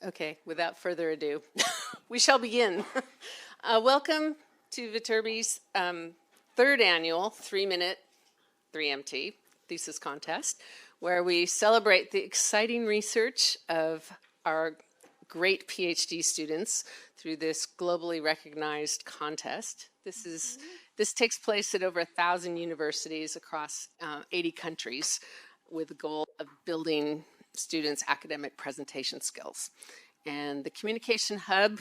Okay, without further ado, we shall begin. Welcome to Viterbi's third annual 3-minute 3MT thesis contest, where we celebrate the exciting research of our great PhD students through this globally recognized contest. This takes place at over 1,000 universities across 80 countries with the goal of building students' academic presentation skills. And the Communication Hub,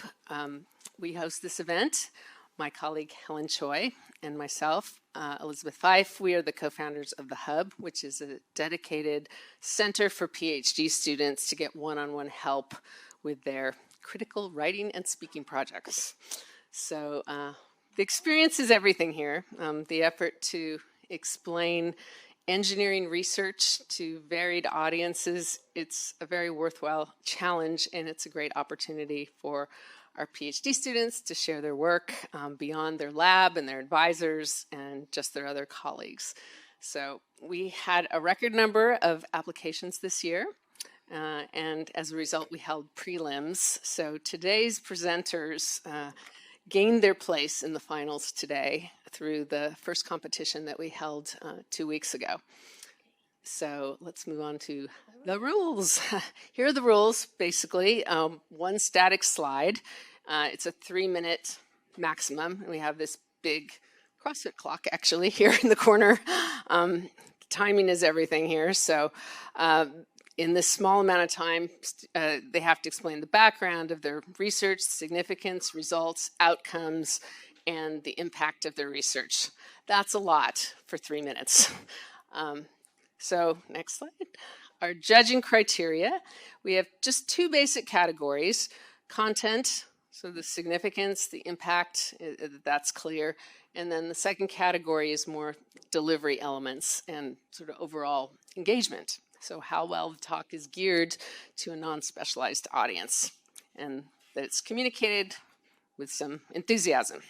we host this event. My colleague Helen Choi and myself, Elizabeth Fife, we are the co-founders of the Hub, which is a dedicated center for PhD students to get one-on-one help with their critical writing and speaking projects. So the experience is everything here. The effort to explain engineering research to varied audiences, it's a very worthwhile challenge, and it's a great opportunity for our PhD students to share their work beyond their lab and their advisors and just their other colleagues. So we had a record number of applications this year, and as a result, we held prelims. So today's presenters gained their place in the finals today through the first competition that we held 2 weeks ago. So let's move on to the rules. Here are the rules, basically. One static slide. It's a 3-minute maximum. We have this big CrossFit clock, actually, here in the corner. Timing is everything here. So in this small amount of time, they have to explain the background of their research, significance, results, outcomes, and the impact of their research. That's a lot for 3 minutes. So next slide. Our judging criteria. We have just 2 basic categories. Content, so the significance, the impact, that's clear. And then the second category is more delivery elements and sort of overall engagement. So how well the talk is geared to a non-specialized audience and that it's communicated with some enthusiasm.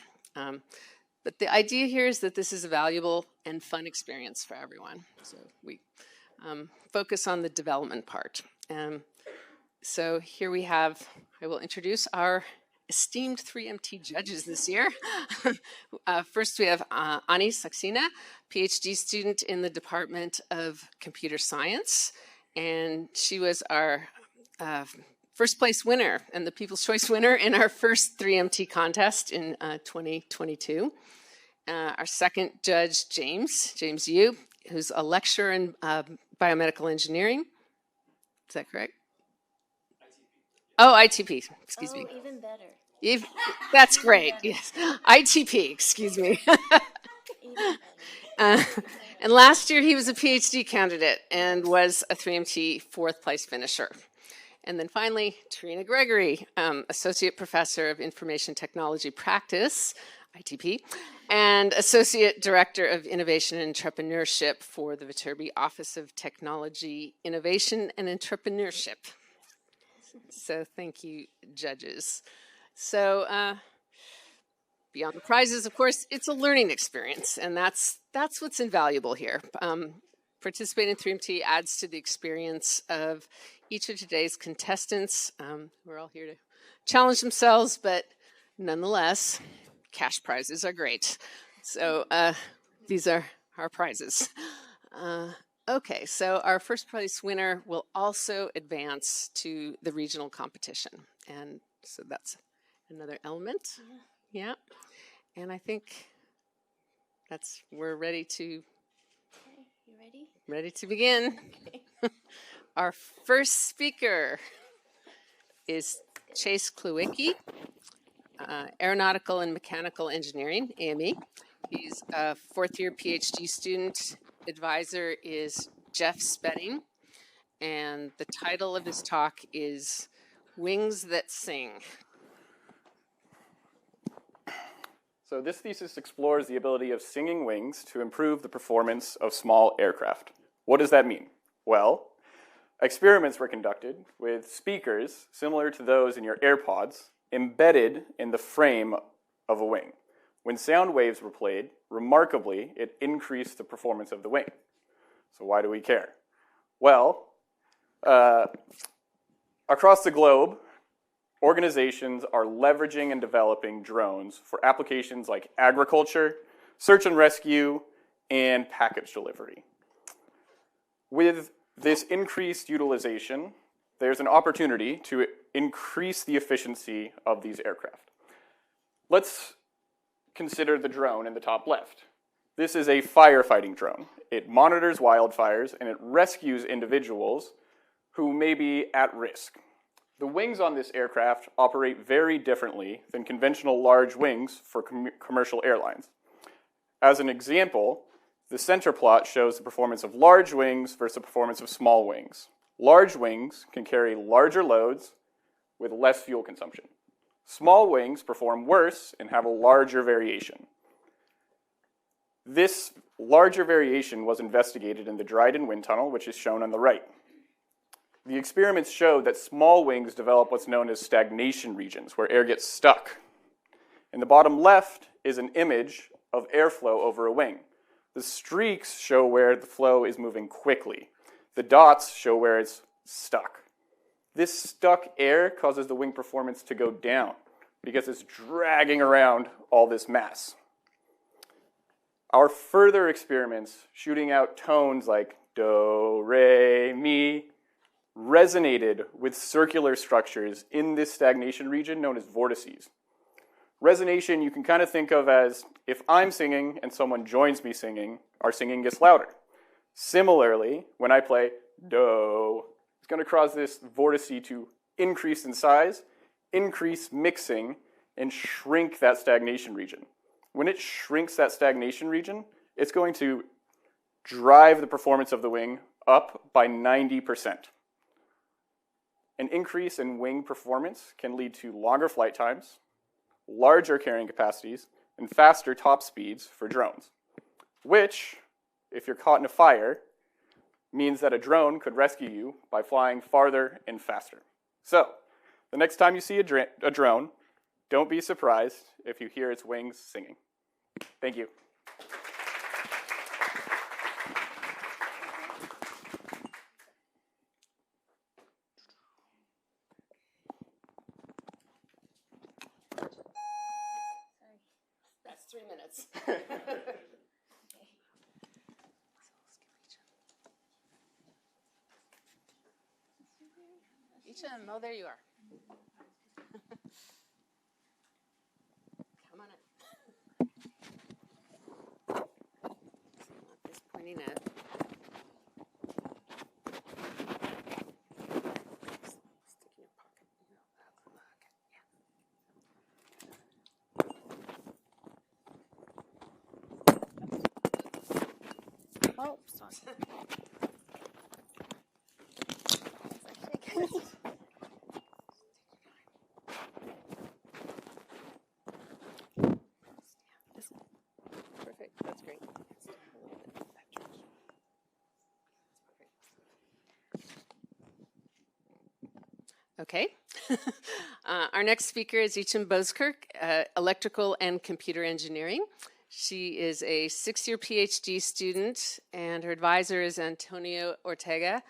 But the idea here is that this is a valuable and fun experience for everyone. So we focus on the development part. So here we have, I will introduce our esteemed 3MT judges this year. First, we have Nripsuta Saxena, PhD student in the Department of Computer Science. And she was our first place winner and the People's Choice winner in our first 3MT contest in 2022. Our second judge, James Yu, who's a lecturer in biomedical engineering. Is that correct? Oh, ITP, excuse me. Even better. That's great, yes. ITP, excuse me. And last year he was a PhD candidate and was a 3MT 4th place finisher. And then finally, Trina Gregory, Associate Professor of Information Technology Practice, ITP, and Associate Director of Innovation and Entrepreneurship for the Viterbi Office of Technology, Innovation and Entrepreneurship. So thank you, judges. So beyond the prizes, of course, it's a learning experience, and that's what's invaluable here. Participating in 3MT adds to the experience of each of today's contestants. We're all here to challenge themselves, but nonetheless, cash prizes are great. So these are our prizes. Okay, so our first prize winner will also advance to the regional competition. And so that's another element. Yeah. And I think we're ready to... Okay, you ready? Ready to begin. Okay. Our first speaker is Chase Klewicki, Aeronautical and Mechanical Engineering, AME. He's a 4th-year PhD student. Advisor is Jeff Spedding, and the title of his talk is Wings That Sing. So this thesis explores the ability of singing wings to improve the performance of small aircraft. What does that mean? Well, experiments were conducted with speakers similar to those in your AirPods embedded in the frame of a wing. When sound waves were played, remarkably, it increased the performance of the wing. So why do we care? Well, across the globe, organizations are leveraging and developing drones for applications like agriculture, search and rescue, and package delivery. With this increased utilization, there's an opportunity to increase the efficiency of these aircraft. Let's consider the drone in the top left. This is a firefighting drone. It monitors wildfires and it rescues individuals who may be at risk. The wings on this aircraft operate very differently than conventional large wings for commercial airlines. As an example, the center plot shows the performance of large wings versus the performance of small wings. Large wings can carry larger loads with less fuel consumption. Small wings perform worse and have a larger variation. This larger variation was investigated in the Dryden Wind Tunnel, which is shown on the right. The experiments showed that small wings develop what's known as stagnation regions, where air gets stuck. In the bottom left is an image of airflow over a wing. The streaks show where the flow is moving quickly. The dots show where it's stuck. This stuck air causes the wing performance to go down because it's dragging around all this mass. Our further experiments, shooting out tones like do, re, mi, resonated with circular structures in this stagnation region known as vortices. Resonation you can kind of think of as if I'm singing and someone joins me singing, our singing gets louder. Similarly, when I play do, it's going to cause this vortice to increase in size, increase mixing, and shrink that stagnation region. When it shrinks that stagnation region, it's going to drive the performance of the wing up by 90%. An increase in wing performance can lead to longer flight times, larger carrying capacities, and faster top speeds for drones, which, if you're caught in a fire, means that a drone could rescue you by flying farther and faster. So, the next time you see a drone, don't be surprised if you hear its wings singing. Thank you. That's 3 minutes. Ecem, oh, there you are. Come on in. Not this pointy net. Stick in your pocket. Okay, yeah. Oh, sorry. Perfect. That's great. Okay. Our next speaker is Ecem Bozkurt, electrical and computer engineering. She is a 6-year Ph.D. student, and her advisor is Antonio Ortega.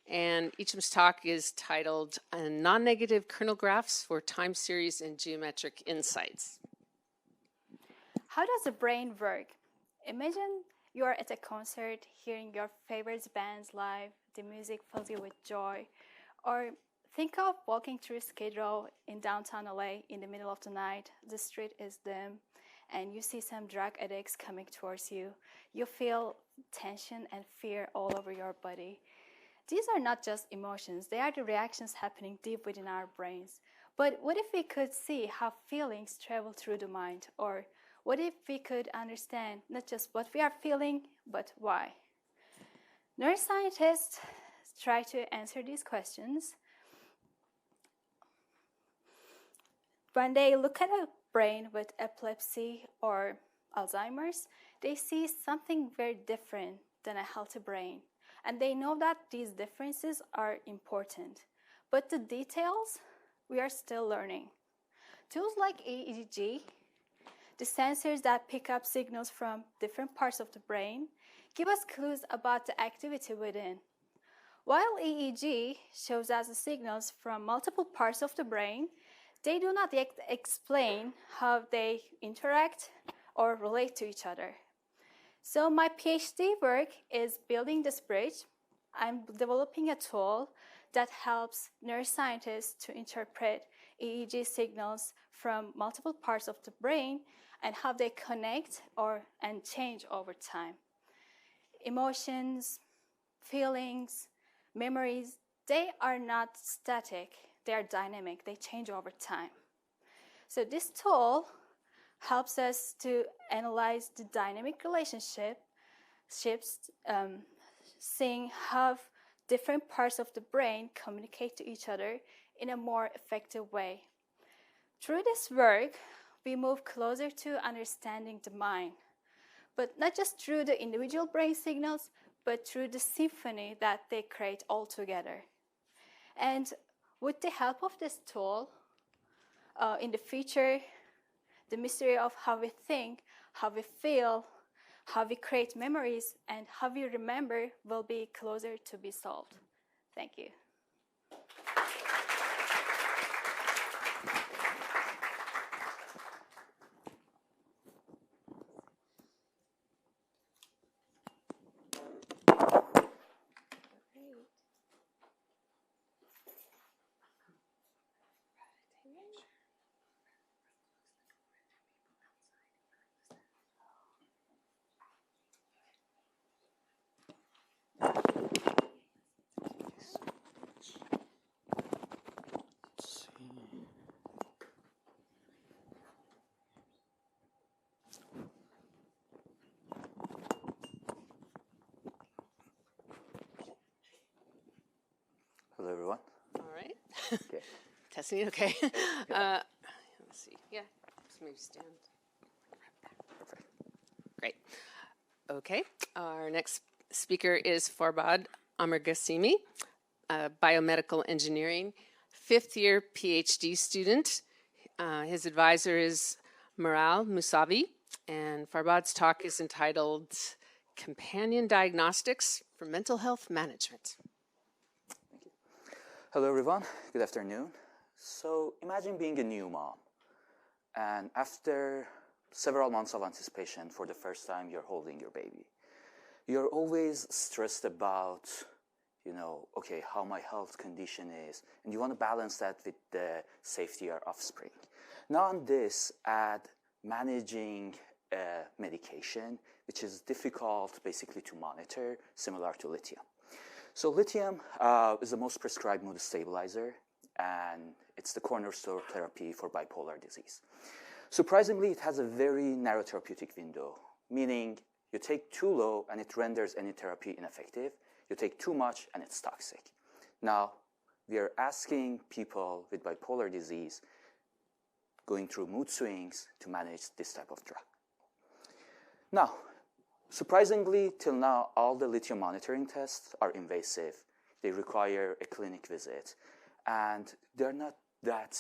And Ecem's talk is titled Non-Negative Kernel Graphs for Time Series and Geometric Insights. How does the brain work? Imagine you're at a concert, hearing your favorite bands live, the music fills you with joy. Or think of walking through Skid Row in downtown LA in the middle of the night. The street is dim, and you see some drug addicts coming towards you. You feel tension and fear all over your body. These are not just emotions, they are the reactions happening deep within our brains. But what if we could see how feelings travel through the mind? Or what if we could understand not just what we are feeling, but why? Neuroscientists try to answer these questions. When they look at a brain with epilepsy or Alzheimer's, they see something very different than a healthy brain. And they know that these differences are important. But the details, we are still learning. Tools like EEG, the sensors that pick up signals from different parts of the brain, give us clues about the activity within. While EEG shows us the signals from multiple parts of the brain, they do not yet explain how they interact or relate to each other. So my PhD work is building this bridge. I'm developing a tool that helps neuroscientists to interpret EEG signals from multiple parts of the brain and how they connect and change over time. Emotions, feelings, memories, they are not static, they are dynamic, they change over time. So this tool helps us to analyze the dynamic relationships, seeing how different parts of the brain communicate to each other in a more effective way. Through this work, we move closer to understanding the mind, but not just through the individual brain signals, but through the symphony that they create all together. And with the help of this tool, in the future, the mystery of how we think, how we feel, how we create memories, and how we remember will be closer to be solved. Thank you. Hello, everyone. All right. Okay. Testing, okay. Let's see. Yeah, just maybe stand. Great. Okay. Our next speaker is Farbod Amirghasemi, biomedical engineering, fifth-year PhD student. His advisor is Mahdi Musavi, and Farbod's talk is entitled Companion Diagnostics for Mental Health Management. Hello, everyone. Good afternoon. So imagine being a new mom, and after several months of anticipation for the first time you're holding your baby, you're always stressed about, okay, how my health condition is, and you want to balance that with the safety of offspring. Now on this, add managing medication, which is difficult basically to monitor, similar to lithium. So lithium is the most prescribed mood stabilizer, and it's the cornerstone therapy for bipolar disease. Surprisingly, it has a very narrow therapeutic window, meaning you take too low and it renders any therapy ineffective. You take too much and it's toxic. Now, we are asking people with bipolar disease going through mood swings to manage this type of drug. Now, surprisingly, till now, all the lithium monitoring tests are invasive. They require a clinic visit, and they're not that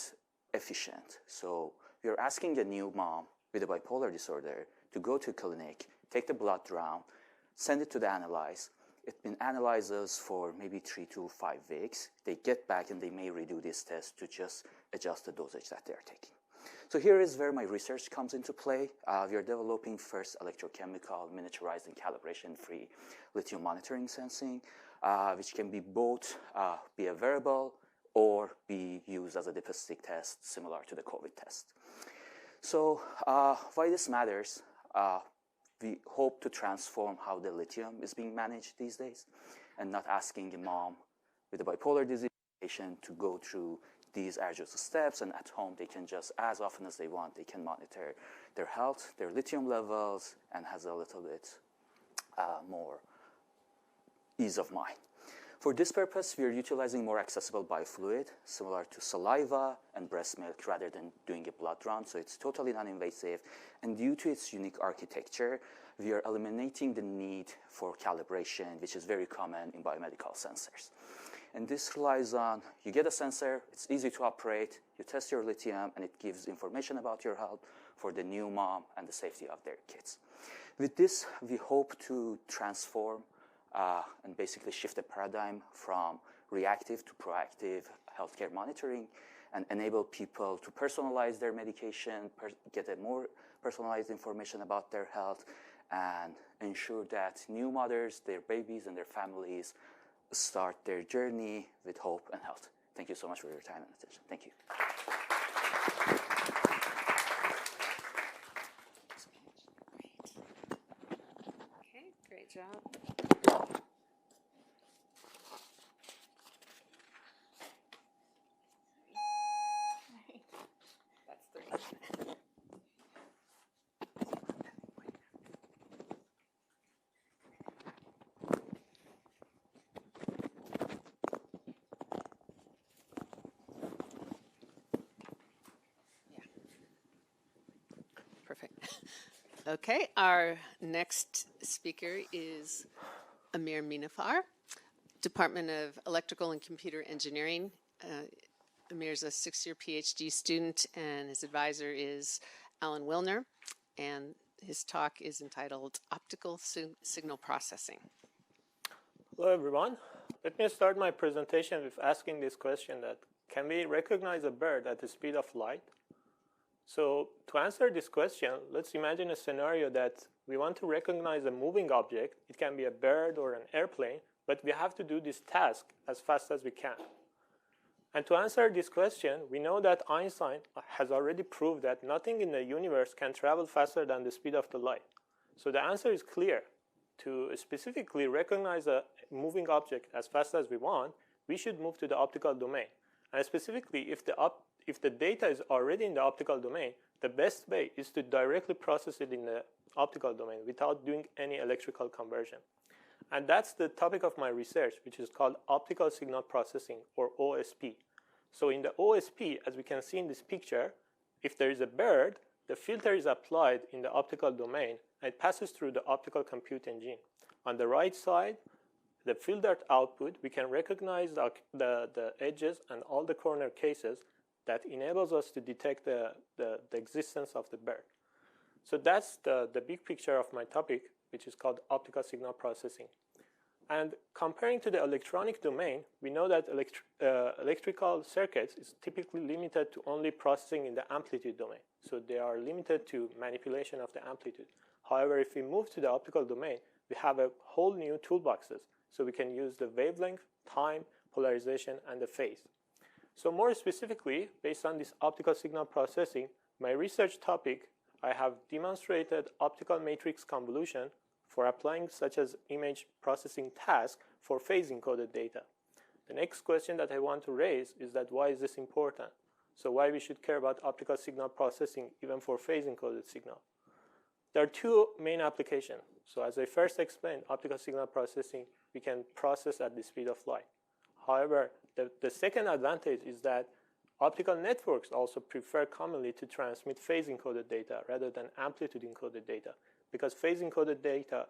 efficient. So we're asking a new mom with a bipolar disorder to go to a clinic, take the blood drawn, send it to the analyze. It's been analyzes for maybe 3 to 5 weeks. They get back and they may redo this test to just adjust the dosage that they're taking. So here is where my research comes into play. We are developing first electrochemical, miniaturized, and calibration-free lithium monitoring sensing, which can be both be a wearable or be used as a diagnostic test, similar to the COVID test. So why this matters, we hope to transform how the lithium is being managed these days, and not asking a mom with a bipolar disease patient to go through these arduous steps, and at home they can just, as often as they want, they can monitor their health, their lithium levels, and has a little bit more ease of mind. For this purpose, we are utilizing more accessible biofluid, similar to saliva and breast milk, rather than doing a blood drawn, so it's totally non-invasive. And due to its unique architecture, we are eliminating the need for calibration, which is very common in biomedical sensors. And this relies on, you get a sensor, it's easy to operate, you test your lithium, and it gives information about your health for the new mom and the safety of their kids. With this, we hope to transform and basically shift the paradigm from reactive to proactive healthcare monitoring, and enable people to personalize their medication, get a more personalized information about their health, and ensure that new mothers, their babies, and their families start their journey with hope and health. Thank you so much for your time and attention. Thank you. Okay, great job. That's 3. Perfect. Okay, our next speaker is Amir Minoofar, Department of Electrical and Computer Engineering. Amir's a 6-year Ph.D. student, and his advisor is Alan Wilner, and his talk is entitled Optical Signal Processing. Hello, everyone. Let me start my presentation with asking this question that, can we recognize a bird at the speed of light? So to answer this question, let's imagine a scenario that we want to recognize a moving object. It can be a bird or an airplane, but we have to do this task as fast as we can. And to answer this question, we know that Einstein has already proved that nothing in the universe can travel faster than the speed of the light. So the answer is clear. To specifically recognize a moving object as fast as we want, we should move to the optical domain. And specifically, if the data is already in the optical domain, the best way is to directly process it in the optical domain without doing any electrical conversion. And that's the topic of my research, which is called optical signal processing, or OSP. So in the OSP, as we can see in this picture, if there is a bird, the filter is applied in the optical domain, and it passes through the optical compute engine. On the right side, the filtered output, we can recognize the edges and all the corner cases that enables us to detect the existence of the bird. So that's the big picture of my topic, which is called optical signal processing. And comparing to the electronic domain, we know that electrical circuits is typically limited to only processing in the amplitude domain. So they are limited to manipulation of the amplitude. However, if we move to the optical domain, we have a whole new toolboxes. So we can use the wavelength, time, polarization, and the phase. So more specifically, based on this optical signal processing, my research topic, I have demonstrated optical matrix convolution for applying such as image processing task for phase encoded data. The next question that I want to raise is that why is this important? So why we should care about optical signal processing even for phase encoded signal? There are two main applications. So as I first explained, optical signal processing, we can process at the speed of light. However, the second advantage is that optical networks also prefer commonly to transmit phase encoded data rather than amplitude encoded data, because phase encoded data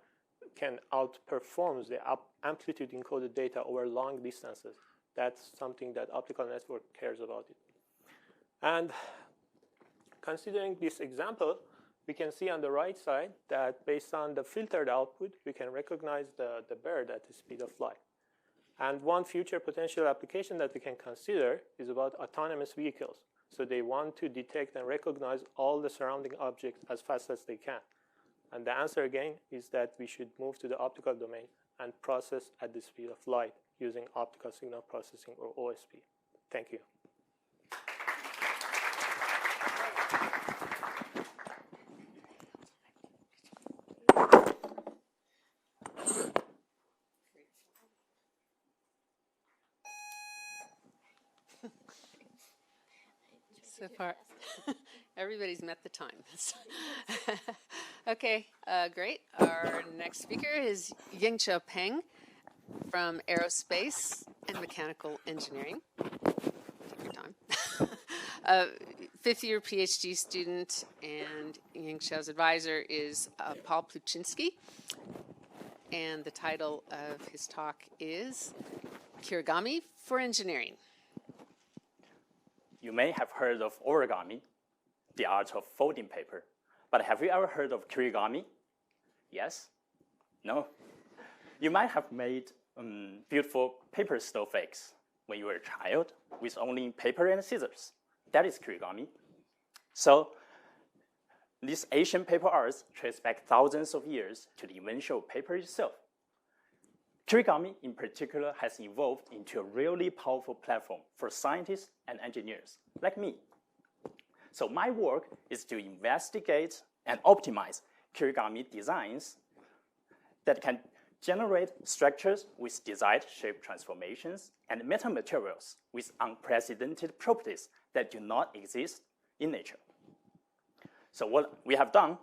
can outperform the amplitude encoded data over long distances. That's something that optical network cares about it. And considering this example, we can see on the right side that based on the filtered output, we can recognize the bird at the speed of light. And one future potential application that we can consider is about autonomous vehicles. So they want to detect and recognize all the surrounding objects as fast as they can. And the answer again is that we should move to the optical domain and process at the speed of light using optical signal processing, or OSP. Thank you. So far, everybody's met the time. Okay, great. Our next speaker is Yingchao Peng from Aerospace and Mechanical Engineering. Take your time. 5th-year PhD student, and Yingchao's advisor is Paul Pluchinski. And the title of his talk is Kirigami for Engineering. You may have heard of origami, the art of folding paper, but have you ever heard of kirigami? Yes? No? You might have made beautiful paper snowflakes, when you were a child with only paper and scissors. That is kirigami. So these ancient paper arts trace back thousands of years to the invention of paper itself. Kirigami, in particular, has evolved into a really powerful platform for scientists and engineers like me. So my work is to investigate and optimize kirigami designs that can generate structures with desired shape transformations and metamaterials with unprecedented properties that do not exist in nature. So what we have done,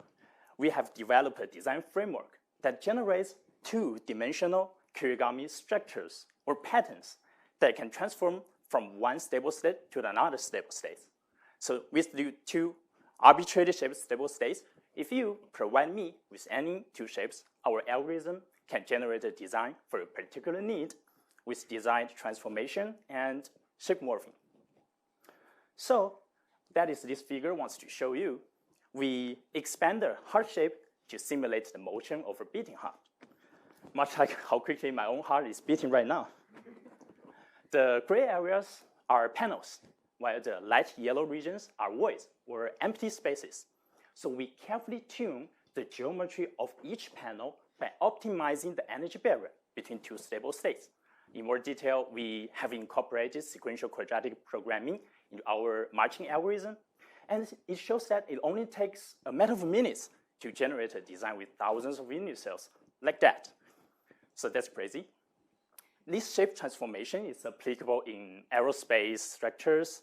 we have developed a design framework that generates two-dimensional kirigami structures or patterns that can transform from one stable state to another stable state. So with the two arbitrarily shaped stable states, if you provide me with any two shapes, our algorithm can generate a design for a particular need with desired transformation and shape morphing. So that is this figure wants to show you. We expand the heart shape to simulate the motion of a beating heart, much like how quickly my own heart is beating right now. The gray areas are panels, while the light yellow regions are voids or empty spaces. So we carefully tune the geometry of each panel by optimizing the energy barrier between two stable states. In more detail, we have incorporated sequential quadratic programming into our marching algorithm, and it shows that it only takes a matter of minutes to generate a design with thousands of unit cells like that. So that's crazy. This shape transformation is applicable in aerospace structures,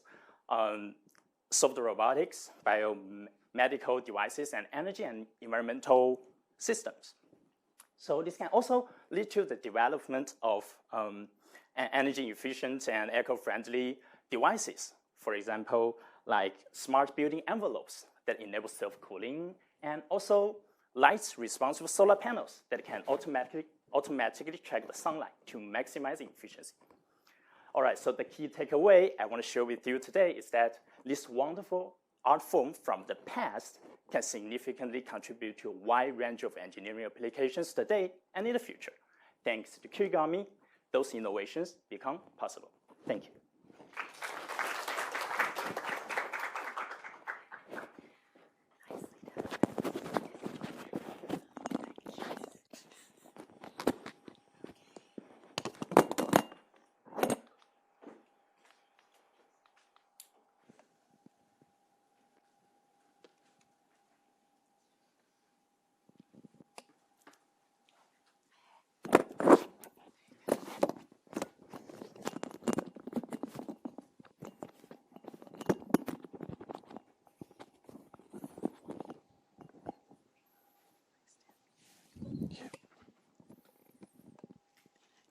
soft robotics, biomedical devices, and energy and environmental systems. So this can also lead to the development of energy efficient and eco-friendly devices. For example, like smart building envelopes that enable self-cooling, and also light responsive solar panels that can automatically track the sunlight to maximize efficiency. All right, so the key takeaway I want to share with you today is that this wonderful art form from the past can significantly contribute to a wide range of engineering applications today and in the future. Thanks to kirigami, those innovations become possible. Thank you.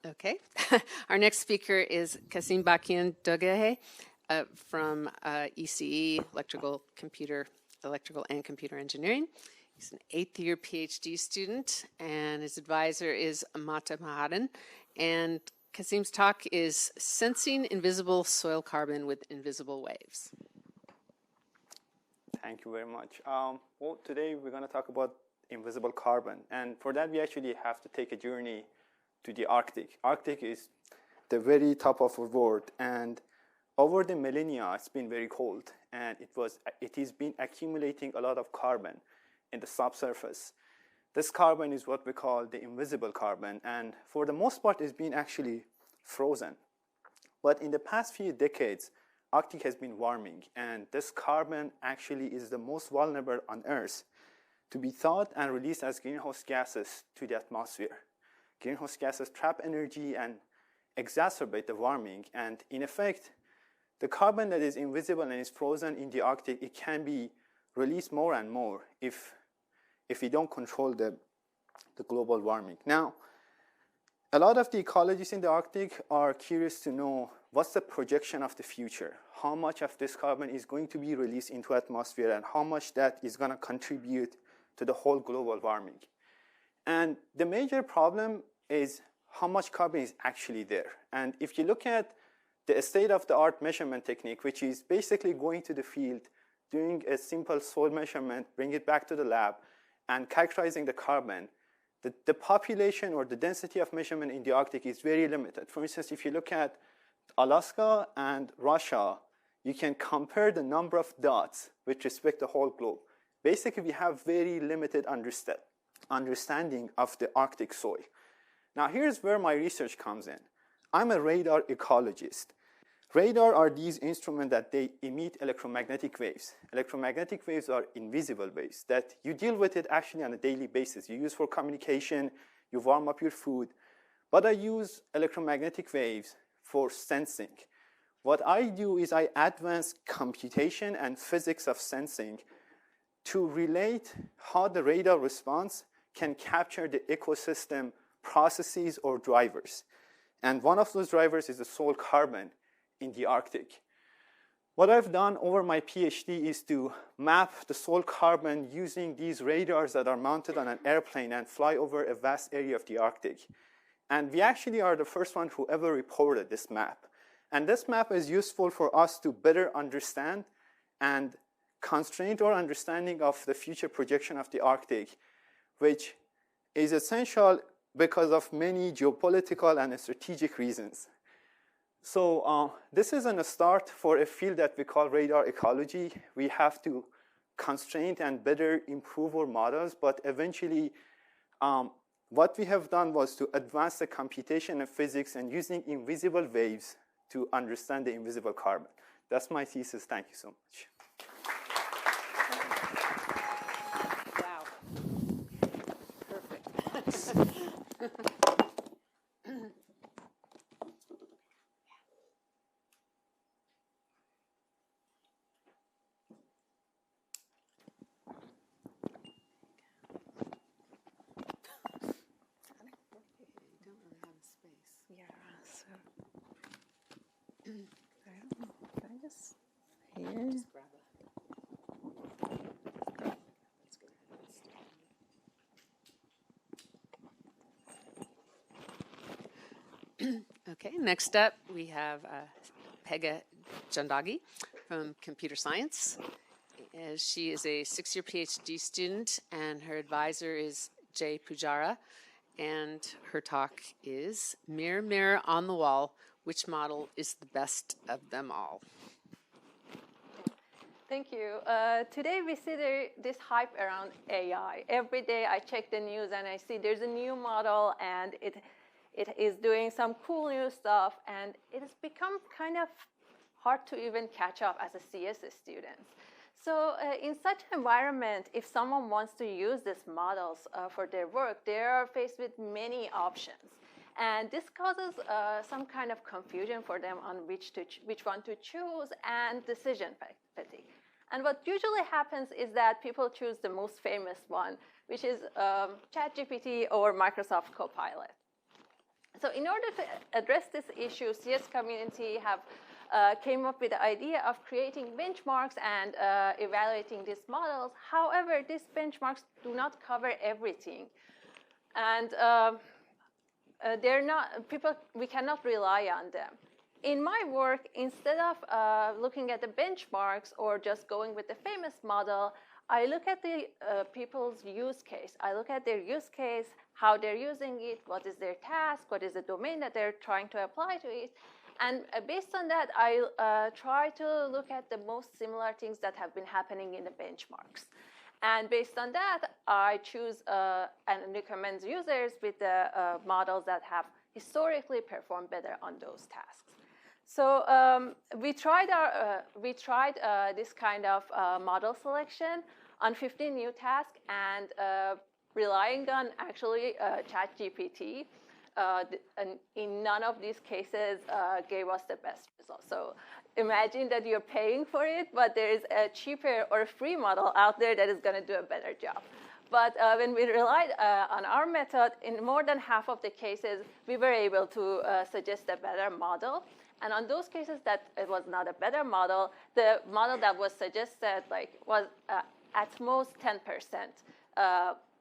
Okay. Our next speaker is Bakian Dogaheh from ECE, Electrical and Computer Engineering. He's an 8th-year Ph.D. student, and his advisor is Mohammad. And Kazem's talk is Sensing Invisible Soil Carbon with Invisible Waves. Thank you very much. Well, today we're going to talk about invisible carbon. And for that, we actually have to take a journey to the Arctic. Arctic is the very top of the world, and over the millennia, it's been very cold, and it has been accumulating a lot of carbon in the subsurface. This carbon is what we call the invisible carbon, and for the most part, it's been actually frozen. But in the past few decades, Arctic has been warming, and this carbon actually is the most vulnerable on Earth to be thawed and released as greenhouse gases to the atmosphere. Greenhouse gases trap energy and exacerbate the warming, and in effect, the carbon that is invisible and is frozen in the Arctic, it can be released more and more if we don't control the global warming. Now, a lot of the ecologists in the Arctic are curious to know what's the projection of the future, how much of this carbon is going to be released into atmosphere, and how much that is going to contribute to the whole global warming. And the major problem is how much carbon is actually there. And if you look at the state-of-the-art measurement technique, which is basically going to the field, doing a simple soil measurement, bring it back to the lab, and characterizing the carbon, the population or the density of measurement in the Arctic is very limited. For instance, if you look at Alaska and Russia, you can compare the number of dots with respect to the whole globe. Basically, we have very limited understanding of the Arctic soil. Now, here's where my research comes in. I'm a radar ecologist. Radar are these instruments that they emit electromagnetic waves. Electromagnetic waves are invisible waves that you deal with it actually on a daily basis. You use for communication, you warm up your food. But I use electromagnetic waves for sensing. What I do is I advance computation and physics of sensing to relate how the radar response can capture the ecosystem processes or drivers. And one of those drivers is the soil carbon in the Arctic. What I've done over my PhD is to map the soil carbon using these radars that are mounted on an airplane and fly over a vast area of the Arctic. And we actually are the first one who ever reported this map. And this map is useful for us to better understand and constrain our understanding of the future projection of the Arctic, which is essential because of many geopolitical and strategic reasons. So this is a start for a field that we call radar ecology. We have to constrain and better improve our models, but eventually what we have done was to advance the computation and physics and using invisible waves to understand the invisible carbon. That's my thesis. Thank you so much. Wow. Perfect. Okay, next up we have Pegah Jandaghi from computer science. She is a 6-year PhD student, and her advisor is Jay Pujara. And her talk is Mirror, Mirror on the Wall, which model is the best of them all? Thank you. Today we see this hype around AI. Every day I check the news and I see there's a new model and it is doing some cool new stuff, and it has become kind of hard to even catch up as a CS student. So in such an environment, if someone wants to use these models for their work, they are faced with many options. And this causes some kind of confusion for them on which one to choose and decision fatigue. And what usually happens is that people choose the most famous one, which is ChatGPT or Microsoft Copilot. So in order to address this issue, CS community have came up with the idea of creating benchmarks and evaluating these models. However, these benchmarks do not cover everything. And we cannot rely on them. In my work, instead of looking at the benchmarks or just going with the famous model, I look at the people's use case. I look at their use case, how they're using it, what is their task, what is the domain that they're trying to apply to it. And based on that, I try to look at the most similar things that have been happening in the benchmarks. And based on that, I choose and recommend users with the models that have historically performed better on those tasks. So we tried this kind of model selection on 15 new tasks, and relying on actually ChatGPT. And in none of these cases gave us the best results. So imagine that you're paying for it, but there is a cheaper or a free model out there that is going to do a better job. But when we relied on our method, in more than half of the cases, we were able to suggest a better model. And on those cases that it was not a better model, the model that was suggested was at most 10%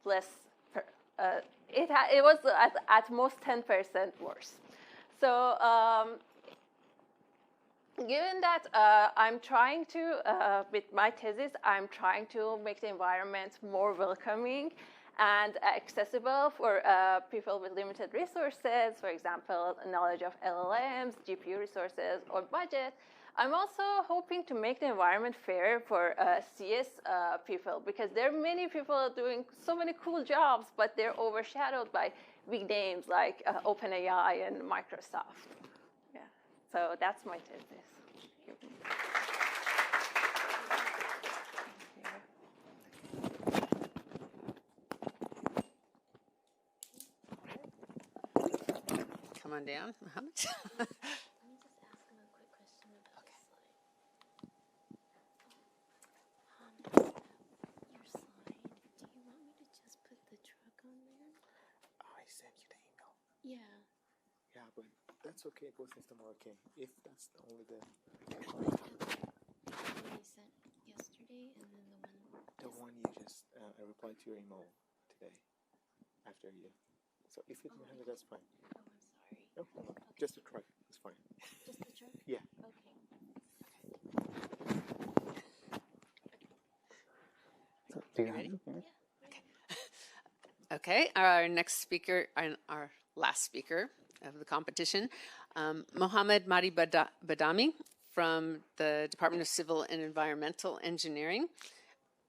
less. It was at most 10% worse. So given that I'm trying to, with my thesis, I'm trying to make the environment more welcoming and accessible for people with limited resources, for example, knowledge of LLMs, GPU resources, or budget. I'm also hoping to make the environment fair for CS people, because there are many people doing so many cool jobs, but they're overshadowed by big names like OpenAI and Microsoft. Yeah, so that's my thesis. Come on down, Mohammad. I sent you the email. Yeah. Yeah, but that's okay. Both of them are okay. If that's the only The one you sent yesterday, and then the one you just I replied to your email today after you. So if you don't have it, that's fine. Oh, I'm sorry. No, just a try. It's fine. Just the truck? Yeah. Okay. So, do you ready? have it? Okay, our next speaker, our last speaker of the competition, Mohammad Mahdi Badami from the Department of Civil and Environmental Engineering.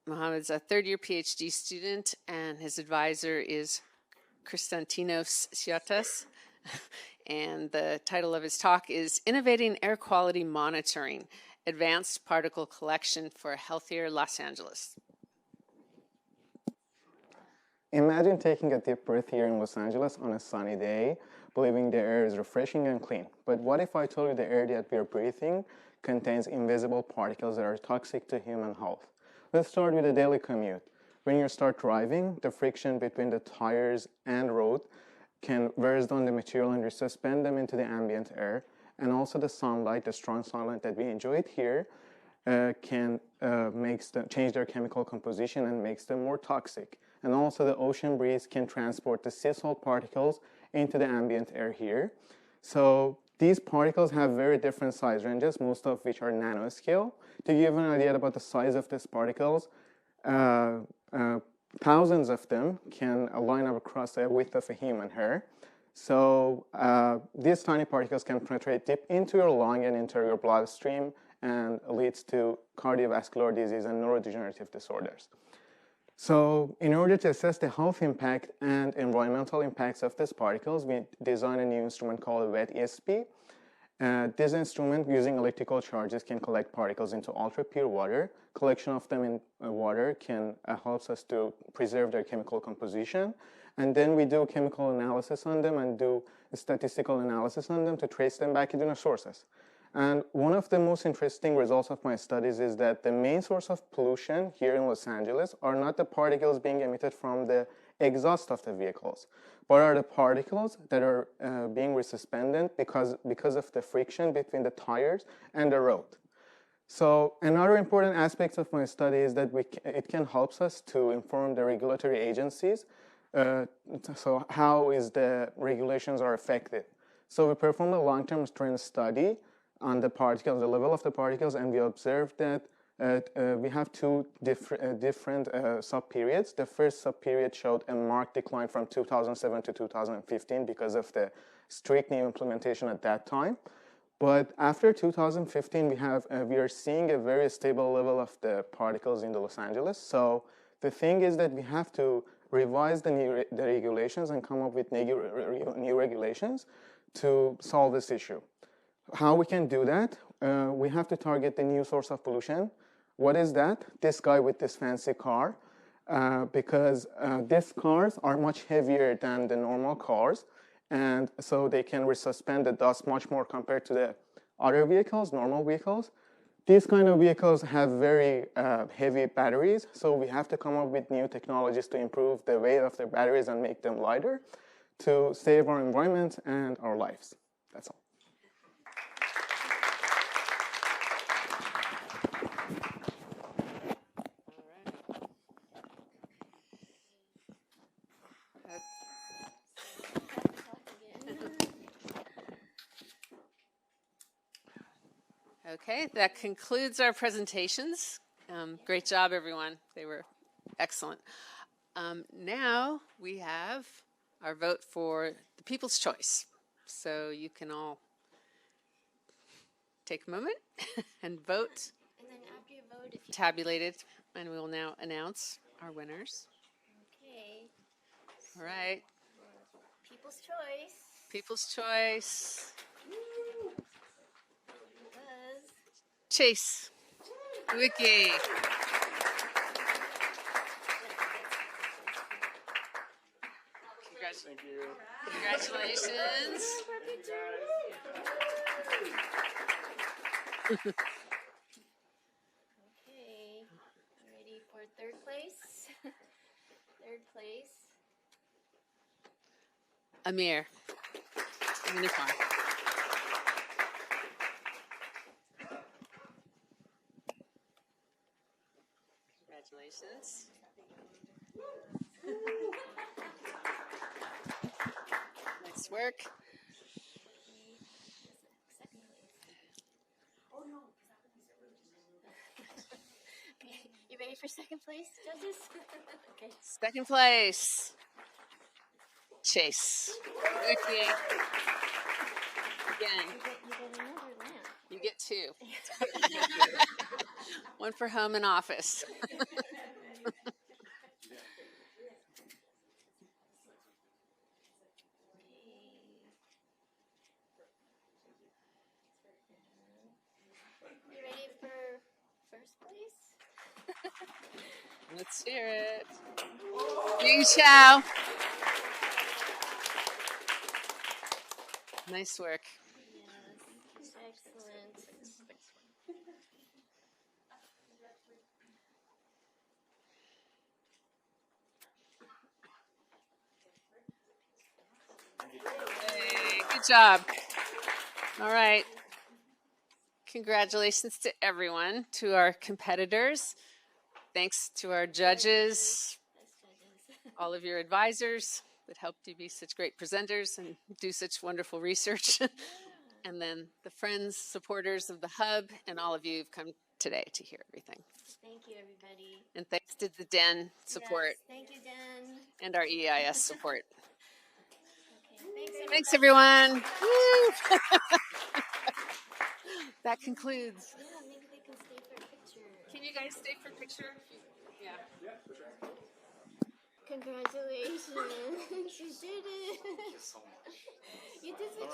Mohammad's a third-year Ph.D. student, and his advisor is Konstantinos Siotas. And the title of his talk is Innovating Air Quality Monitoring, Advanced Particle Collection for a Healthier Los Angeles. Imagine taking a deep breath here in Los Angeles on a sunny day, believing the air is refreshing and clean. But what if I told you the air that we are breathing contains invisible particles that are toxic to human health? Let's start with a daily commute. When you start driving, the friction between the tires and road can wear down the material and resuspend them into the ambient air. And also the sunlight, the strong sunlight that we enjoy here, can change their chemical composition and makes them more toxic. And also the ocean breeze can transport the sea salt particles into the ambient air here. So these particles have very different size ranges, most of which are nanoscale. To give you an idea about the size of these particles, thousands of them can line up across the width of a human hair. So these tiny particles can penetrate deep into your lung and into your bloodstream and leads to cardiovascular disease and neurodegenerative disorders. So in order to assess the health impact and environmental impacts of these particles, we designed a new instrument called a wet ESP. This instrument, using electrical charges, can collect particles into ultra-pure water. Collection of them in water can helps us to preserve their chemical composition. And then we do chemical analysis on them and do statistical analysis on them to trace them back into the sources. And one of the most interesting results of my studies is that the main source of pollution here in Los Angeles are not the particles being emitted from the exhaust of the vehicles, but are the particles that are being resuspended because of the friction between the tires and the road. So another important aspect of my study is that it can help us to inform the regulatory agencies. So how is the regulations are affected? So we performed a long-term trend study on the particles, the level of the particles, and we observed that we have two different sub-periods. The first sub-period showed a marked decline from 2007 to 2015 because of the strict new implementation at that time. But after 2015, we are seeing a very stable level of the particles in the Los Angeles. So the thing is that we have to revise the regulations and come up with new regulations to solve this issue. How we can do that? We have to target the new source of pollution. What is that? This guy with this fancy car, because these cars are much heavier than the normal cars, and so they can resuspend the dust much more compared to the other vehicles, normal vehicles. These kind of vehicles have very heavy batteries, so we have to come up with new technologies to improve the weight of their batteries and make them lighter to save our environment and our lives. That's all. Okay, that concludes our presentations. Great job, everyone. They were excellent. Now we have our vote for the People's Choice. So you can all take a moment and vote. And then after you vote, if you Tabulated, and we will now announce our winners. okay, All right, People's Choice People's Choice. was Chase. Wiki. Thank you. Congratulations. okay. Ready for third place? Third place. Amir Minoofar. Congratulations. Nice work. Second place. Oh no. Okay. You ready for second place, judges? Okay. Second place. Chase. Wiki. Again, You get another lamp. you get two. One for home and office. You ready for first place? Let's hear it. Yingchao. Nice work. Yes. Excellent. Hey, good job. All right. Congratulations to everyone, to our competitors. Thanks to our judges, all of your advisors that helped you be such great presenters and do such wonderful research. And then the friends, supporters of the Hub, and all of you who've come today to hear everything. Thank you, everybody. And thanks to the DEN support Yes, thank you, Jen. and our EIS support. Okay, Thanks, everyone. Woo! That concludes. Yeah, maybe they can stay for a picture. Can you guys stay for a picture? Yeah. Congratulations. You did it. Thank you so much. You did such a